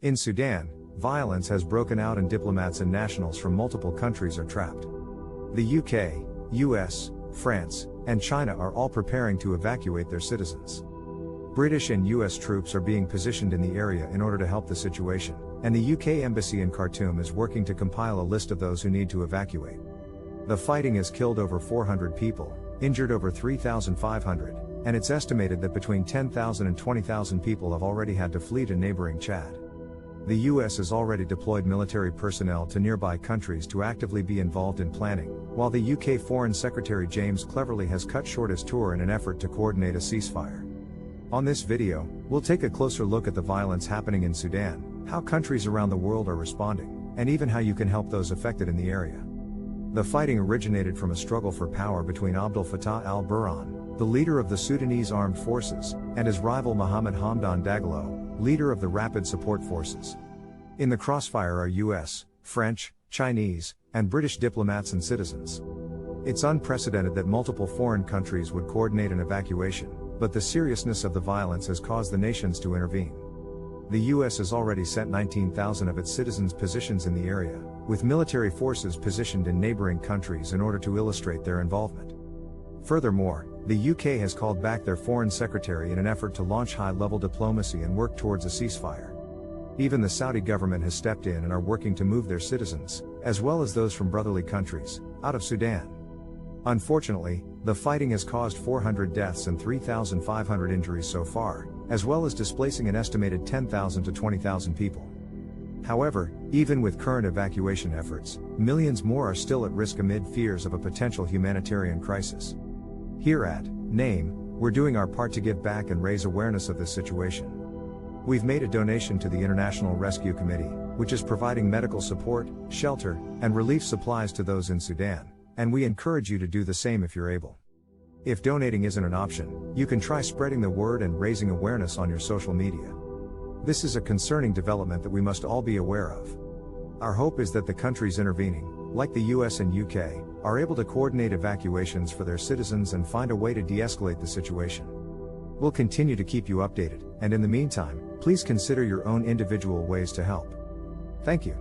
In Sudan, violence has broken out and diplomats and nationals from multiple countries are trapped. The UK, US, France, and China are all preparing to evacuate their citizens. British and US troops are being positioned in the area in order to help the situation, and the UK embassy in Khartoum is working to compile a list of those who need to evacuate. The fighting has killed over 400 people, injured over 3,500, and it's estimated that between 10,000 and 20,000 people have already had to flee to neighboring Chad. The US has already deployed military personnel to nearby countries to actively be involved in planning, while the UK Foreign Secretary James cleverly has cut short his tour in an effort to coordinate a ceasefire. On this video, we'll take a closer look at the violence happening in Sudan, how countries around the world are responding, and even how you can help those affected in the area. The fighting originated from a struggle for power between Abdel Fattah al-Burhan, the leader of the Sudanese armed forces, and his rival Mohammed Hamdan Dagalo, leader of the Rapid Support Forces. In the crossfire are US, French, Chinese, and British diplomats and citizens. It's unprecedented that multiple foreign countries would coordinate an evacuation, but the seriousness of the violence has caused the nations to intervene. The US has already sent 19,000 of its citizens positions in the area, with military forces positioned in neighboring countries in order to illustrate their involvement. Furthermore, the UK has called back their foreign secretary in an effort to launch high-level diplomacy and work towards a ceasefire. Even the Saudi government has stepped in and are working to move their citizens, as well as those from brotherly countries, out of Sudan. Unfortunately, the fighting has caused 400 deaths and 3,500 injuries so far, as well as displacing an estimated 10,000 to 20,000 people. However, even with current evacuation efforts, millions more are still at risk amid fears of a potential humanitarian crisis. Here at NAME, we're doing our part to give back and raise awareness of this situation. We've made a donation to the International Rescue Committee, which is providing medical support, shelter, and relief supplies to those in Sudan, and we encourage you to do the same if you're able. If donating isn't an option, you can try spreading the word and raising awareness on your social media. This is a concerning development that we must all be aware of. Our hope is that the countries intervening, like the US and UK, are able to coordinate evacuations for their citizens and find a way to de-escalate the situation. We'll continue to keep you updated, and in the meantime, please consider your own individual ways to help. Thank you.